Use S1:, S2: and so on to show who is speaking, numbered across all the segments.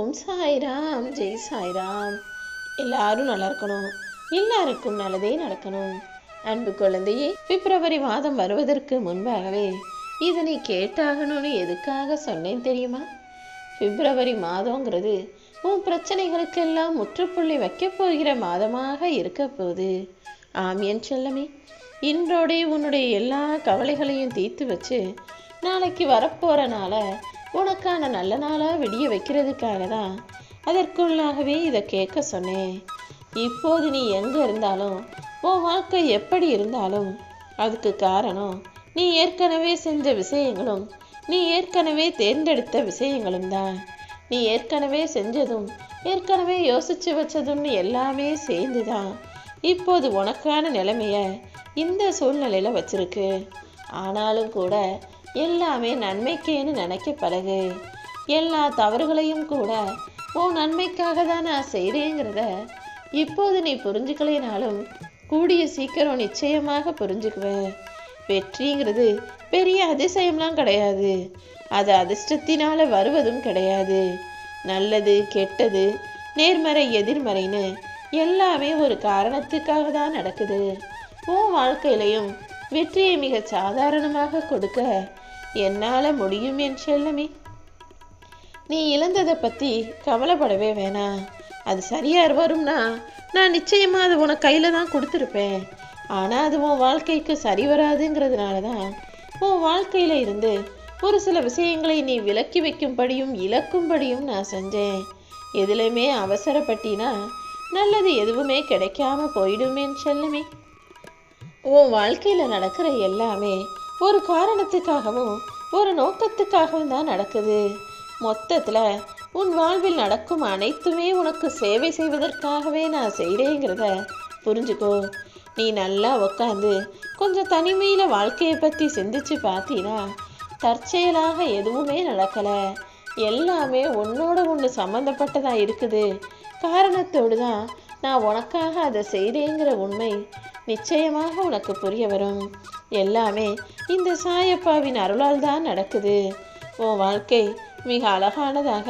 S1: ஓம் சாய்ராம், ஜெய் சாய்ராம். எல்லாரும் நல்லா இருக்கணும், எல்லாருக்கும் நல்லதே நடக்கணும். அன்பு குழந்தையே, பிப்ரவரி மாதம் வருவதற்கு முன்பாகவே இதனை கேட்டாகணும்னு எதுக்காக சொன்னேன் தெரியுமா? பிப்ரவரி மாதங்கிறது உன் பிரச்சனைகளுக்கெல்லாம் முற்றுப்புள்ளி வைக்க போகிற மாதமாக இருக்க போகுது. ஆம் என் செல்லமே, இன்றோடே உன்னுடைய எல்லா கவலைகளையும் தீர்த்து வச்சு நாளைக்கு வரப்போறனால உனக்கான நல்ல நாளாக விடிய வைக்கிறதுக்காக தான் அதற்குள்ளாகவே இதை கேட்க சொன்னேன். இப்போது நீ எங்கே இருந்தாலும் உன் வாழ்க்கை எப்படி இருந்தாலும் அதுக்கு காரணம் நீ ஏற்கனவே செஞ்ச விஷயங்களும் நீ ஏற்கனவே தேர்ந்தெடுத்த விஷயங்களும் தான். நீ ஏற்கனவே செஞ்சதும் ஏற்கனவே யோசிச்சு வச்சதும்னு எல்லாமே சேர்ந்து தான் இப்போது உனக்கான நிலைமைய இந்த சூழ்நிலையில் வச்சிருக்கு. ஆனாலும் கூட எல்லாமே நன்மைக்கேன்னு நினைக்க பழகு. எல்லா தவறுகளையும் கூட உன் நன்மைக்காக தான் நான் செய்கிறேங்கிறத இப்போது நீ புரிஞ்சுக்கலைனாலும் கூடிய சீக்கிரம் நிச்சயமாக புரிஞ்சுக்குவேன். வெற்றிங்கிறது பெரிய அதிசயம்லாம் கிடையாது, அது அதிர்ஷ்டத்தினால வருவதும் கிடையாது. நல்லது கெட்டது நேர்மறை எதிர்மறைன்னு எல்லாமே ஒரு காரணத்துக்காக தான் நடக்குது. உன் வாழ்க்கையிலையும் வெற்றியை மிக சாதாரணமாக கொடுக்க என்னால் முடியும் என் செல்லமே. நீ இழந்ததை பற்றி கவலைப்படவே வேணாம். அது சரியாக வரும்னா நான் நிச்சயமாக அது உனக்கு கையில் தான் கொடுத்துருப்பேன். ஆனால் அது உன் வாழ்க்கைக்கு சரி வராதுங்கிறதுனால தான் உன் வாழ்க்கையில் இருந்து ஒரு சில விஷயங்களை நீ விலக்கி வைக்கும்படியும் இழக்கும்படியும் நான் செஞ்சேன். எதுலையுமே அவசரப்பட்டினா நல்லது எதுவுமே கிடைக்காம போயிடும் என் செல்லமே. உன் வாழ்க்கையில் நடக்கிற எல்லாமே ஒரு காரணத்துக்காகவும் ஒரு நோக்கத்துக்காகவும் தான் நடக்குது. மொத்தத்தில் உன் வாழ்வில் நடக்கும் அனைத்துமே உனக்கு சேவை செய்வதற்காகவே நான் செய்கிறேங்கிறத புரிஞ்சுக்கோ. நீ நல்லா உக்காந்து கொஞ்சம் தனிமையில் வாழ்க்கையை பற்றி சிந்திச்சு பார்த்தீனா தற்செயலாக எதுவுமே நடக்கலை. எல்லாமே ஒன்னோட ஒன்று சம்மந்தப்பட்டதாக இருக்குது. காரணத்தோடு தான் நான் உனக்காக அதை செய்கிறேங்கிற உண்மை நிச்சயமாக உனக்கு புரிய வரும். எல்லாமே இந்த சாயப்பாவின் அருளால் தான் நடக்குது. உன் வாழ்க்கை மிக அழகானதாக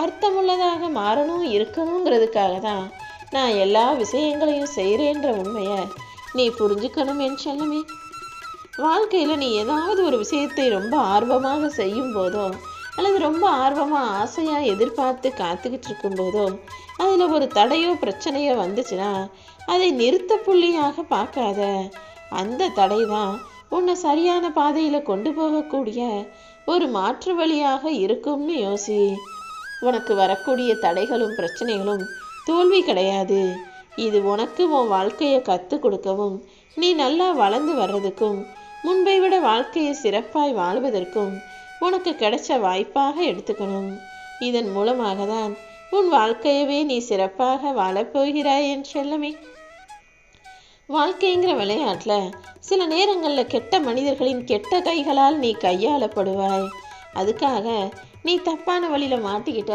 S1: அர்த்தமுள்ளதாக மாறணும் இருக்கணுங்கிறதுக்காக தான் நான் எல்லா விஷயங்களையும் செய்கிறேன்ற உண்மையை நீ புரிஞ்சுக்கணும் என் செல்லமே. வாழ்க்கையில் நீ ஏதாவது ஒரு விஷயத்தை ரொம்ப ஆர்வமாக செய்யும் போதோ அல்லது ரொம்ப ஆர்வமாக ஆசையாக எதிர்பார்த்து காத்துக்கிட்டு இருக்கும்போதோ அதில் ஒரு தடையோ பிரச்சனையோ வந்துச்சுன்னா அதை நிறுத்த புள்ளியாக பார்க்காத. அந்த தடை தான் உன்னை சரியான பாதையில் கொண்டு போகக்கூடிய ஒரு மாற்று வழியாக இருக்கும்னு யோசி. உனக்கு வரக்கூடிய தடைகளும் பிரச்சனைகளும் தோல்வி கிடையாது. இது உனக்கு உன் வாழ்க்கையை கற்றுக் கொடுக்கவும் நீ நல்லா வளர்ந்து வர்றதுக்கும் முன்பை விட வாழ்க்கையை சிறப்பாய் வாழ்வதற்கும் உனக்கு கிடைச்ச வாய்ப்பாக எடுத்துக்கணும். இதன் மூலமாக தான் உன் வாழ்க்கையவே நீ சிறப்பாக வாழப்போகிறாய் என் செல்லமே. வாழ்க்கைங்கிற விளையாட்டில் சில நேரங்களில் கெட்ட மனிதர்களின் கெட்ட கைகளால் நீ கையாளப்படுவாய். அதுக்காக நீ தப்பான வழியில் மாட்டிக்கிட்ட,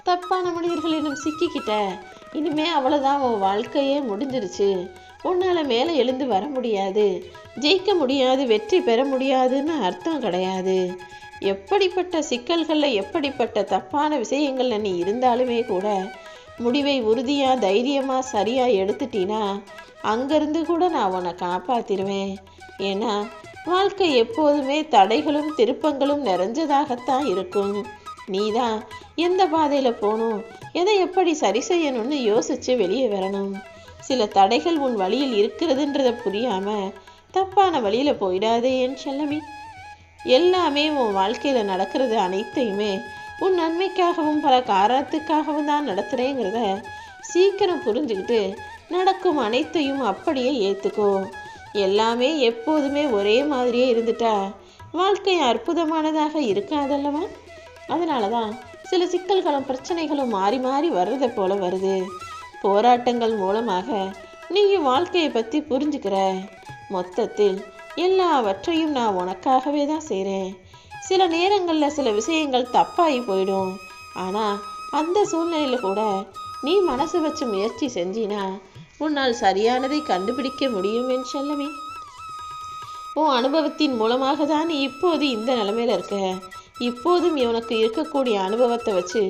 S1: தப்பான மனிதர்களிடம் சிக்கிக்கிட்ட, இனிமே அவ்வளோதான், உன் வாழ்க்கையே முடிஞ்சிருச்சு, உன்னால் மேலே எழுந்து வர முடியாது, ஜெயிக்க முடியாது, வெற்றி பெற முடியாதுன்னு அர்த்தம் கிடையாது. எப்படிப்பட்ட சிக்கல்களில் எப்படிப்பட்ட தப்பான விஷயங்களில் நீ இருந்தாலுமே கூட முடிவை உறுதியாக தைரியமாக சரியாக எடுத்துட்டீன்னா அங்கேருந்து கூட நான் உன்னை காப்பாற்றிடுவேன். ஏன்னா வாழ்க்கை எப்போதுமே தடைகளும் திருப்பங்களும் நிறைஞ்சதாகத்தான் இருக்கும். நீ தான் எந்த பாதையில் போகணும், எதை எப்படி சரி செய்யணும்னு யோசித்து வெளியே வரணும். சில தடைகள் உன் வழியில் இருக்கிறதுன்றதை புரியாமல் தப்பான வழியில் போயிடாதே என் செல்லமே. எல்லாமே உன் வாழ்க்கையில் நடக்கிறது அனைத்தையுமே உன் நன்மைக்காகவும் பல காரணத்துக்காகவும் தான் நடத்துகிறேங்கிறத சீக்கிரம் புரிஞ்சுக்கிட்டு நடக்கும் அனைத்தையும் அப்படியே ஏற்றுக்கோ. எல்லாமே எப்போதுமே ஒரே மாதிரியே இருந்துட்டா வாழ்க்கை அற்புதமானதாக இருக்காதல்லவா? அதனால தான் சில சிக்கல்களும் பிரச்சனைகளும் மாறி மாறி வர்றதை போல வருது. போராட்டங்கள் மூலமாக நீயும் வாழ்க்கையை பற்றி புரிஞ்சுக்கிற. மொத்தத்தில் எல்லாவற்றையும் நான் உனக்காகவே தான் செய்கிறேன். சில நேரங்களில் சில விஷயங்கள் தப்பாகி போயிடும். ஆனால் அந்த சூழ்நிலையில் கூட நீ மனசு வச்சு முயற்சி செஞ்சினா உன்னால் சரியானதை கண்டுபிடிக்க முடியும் என் செல்லமே. உன் அனுபவத்தின் மூலமாக தான் நீ இப்போது இந்த நிலைமையில் இருக்க. இப்போதும் உனக்கு இருக்கக்கூடிய அனுபவத்தை வச்சு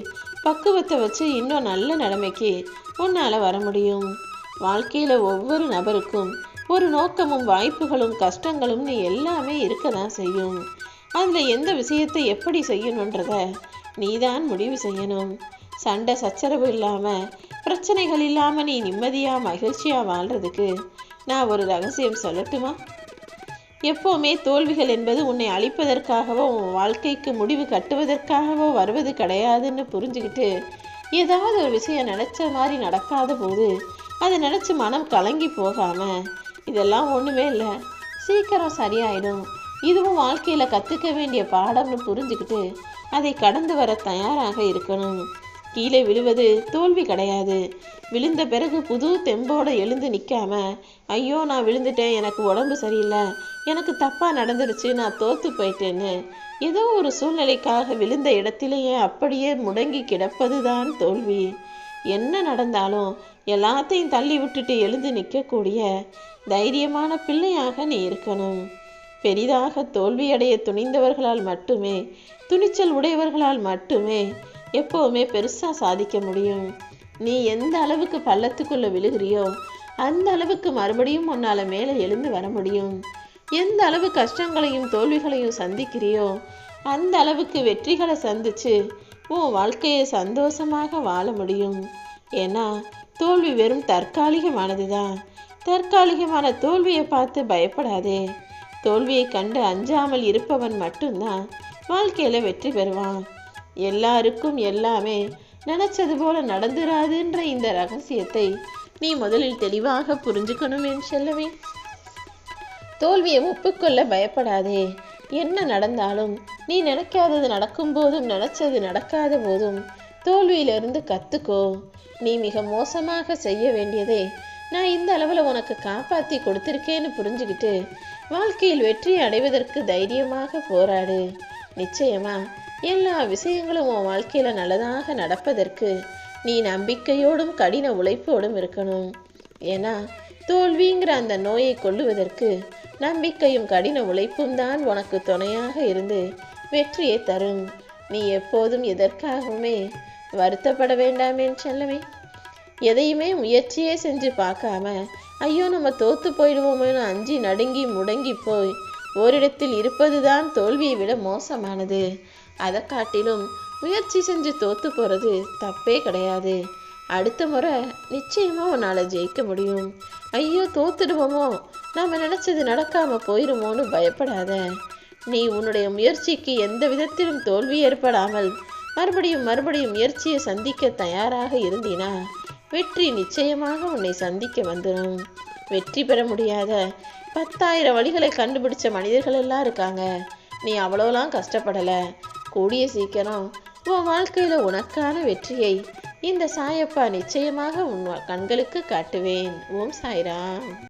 S1: பக்குவத்தை வச்சு இன்னும் நல்ல நிலைமைக்கு உன்னால் வர முடியும். வாழ்க்கையில் ஒவ்வொரு நபருக்கும் ஒரு நோக்கமும் வாய்ப்புகளும் கஷ்டங்களும்னு எல்லாமே இருக்க தான் செய்யும். அதில் எந்த விஷயத்தை எப்படி செய்யணுன்றத நீதான் முடிவு செய்யணும். சண்டை சச்சரவு இல்லாமல் பிரச்சனைகள் இல்லாமல் நீ நிம்மதியாக மகிழ்ச்சியாக வாழ்கிறதுக்கு நான் ஒரு ரகசியம் சொல்லட்டுமா? எப்போவுமே தோல்விகள் என்பது உன்னை அழிப்பதற்காகவோ உன் வாழ்க்கைக்கு முடிவு கட்டுவதற்காகவோ வருவது கிடையாதுன்னு புரிஞ்சுக்கிட்டு ஏதாவது ஒரு விஷயம் நினச்ச மாதிரி நடக்காத போது அதை நினச்சி மனம் கலங்கி போகாமல் இதெல்லாம் ஒன்றுமே இல்லை, சீக்கிரம் சரியாயிடும், இதுவும் வாழ்க்கையில் கற்றுக்க வேண்டிய பாடம்னு புரிஞ்சுக்கிட்டு அதை கடந்து வர தயாராக இருக்கணும். கீழே விழுவது தோல்வி கிடையாது. விழுந்த பிறகு புது தெம்போடு எழுந்து நிற்காம ஐயோ நான் விழுந்துட்டேன், எனக்கு உடம்பு சரியில்லை, எனக்கு தப்பாக நடந்துருச்சு, நான் தோற்று போயிட்டேன்னு ஏதோ ஒரு சூழ்நிலைக்காக விழுந்த இடத்திலேயே அப்படியே முடங்கி கிடப்பது தான் தோல்வி. என்ன நடந்தாலும் எல்லாத்தையும் தள்ளி விட்டுட்டு எழுந்து நிற்கக்கூடிய தைரியமான பிள்ளையாக நீ இருக்கணும். பெரிதாக தோல்வியடைய துணிந்தவர்களால் மட்டுமே, துணிச்சல் உடையவர்களால் மட்டுமே எப்போவுமே பெருசாக சாதிக்க முடியும். நீ எந்த அளவுக்கு பள்ளத்துக்குள்ளே விழுகிறியோ அந்த அளவுக்கு மறுபடியும் உன்னால் மேலே எழுந்து வர முடியும். எந்த அளவு கஷ்டங்களையும் தோல்விகளையும் சந்திக்கிறியோ அந்த அளவுக்கு வெற்றிகளை சந்திச்சு உன் வாழ்க்கையை சந்தோஷமாக வாழ முடியும். ஏன்னா தோல்வி வெறும் தற்காலிகமானது தான். தற்காலிகமான தோல்வியை பார்த்து பயப்படாதே. தோல்வியை கண்டு அஞ்சாமல் இருப்பவன் மட்டும்தான் வாழ்க்கையில் வெற்றி பெறுவான். எல்லாருக்கும் எல்லாமே நினைச்சது போல நடந்துராதுன்ற இந்த ரகசியத்தை நீ முதலில் தெளிவாக புரிஞ்சுக்கணும் என் செல்லவே. தோல்வியை ஒப்புக்கொள்ள பயப்படாதே. என்ன நடந்தாலும் நீ நினைக்காதது நடக்கும் போதும் நினைச்சது நடக்காத போதும் தோல்வியிலிருந்து கற்றுக்கோ. நீ மிக மோசமாக செய்ய வேண்டியதே நான் இந்த அளவில் உனக்கு காப்பாற்றி கொடுத்துருக்கேன்னு புரிஞ்சுக்கிட்டு வாழ்க்கையில் வெற்றி அடைவதற்கு தைரியமாக போராடு. நிச்சயமா எல்லா விஷயங்களும் உன் வாழ்க்கையில் நல்லதாக நடப்பதற்கு நீ நம்பிக்கையோடும் கடின உழைப்போடும் இருக்கணும். ஏன்னா தோல்விங்கிற அந்த நோயை கொல்லுவதற்கு நம்பிக்கையும் கடின உழைப்பும் தான் உனக்கு துணையாக இருந்து வெற்றியை தரும். நீ எப்போதும் எதற்காகவுமே வருத்தப்பட வேண்டாமே செல்லவே. எதையுமே முயற்சியே செஞ்சு பார்க்காம ஐயோ நம்ம தோத்து போயிடுவோமேனு அஞ்சி நடுங்கி முடங்கி போய் ஓரிடத்தில் இருப்பது தான் தோல்வியை விட மோசமானது. அதை காட்டிலும் முயற்சி செஞ்சு தோத்து போகிறது தப்பே கிடையாது. அடுத்த முறை நிச்சயமாக உன்னால் ஜெயிக்க முடியும். ஐயோ தோத்துடுவோமோ, நாம் நினச்சது நடக்காமல் போயிடுமோன்னு பயப்படாத. நீ உன்னுடைய முயற்சிக்கு எந்த விதத்திலும் தோல்வி ஏற்படாமல் மறுபடியும் முயற்சியை சந்திக்க தயாராக இருந்தினா வெற்றி நிச்சயமாக உன்னை சந்திக்க வந்துடும். வெற்றி பெற முடியாத 10,000 வழிகளை கண்டுபிடிச்ச மனிதர்கள் எல்லாம் இருக்காங்க. நீ அவ்வளோலாம் கஷ்டப்படலை. கூடிய சீக்கிரம் உன் வாழ்க்கையில் உனக்கான வெற்றியை இந்த சாயப்பா நிச்சயமாக உன் கண்களுக்கு காட்டுவேன். ஓம் சாய்ராம்.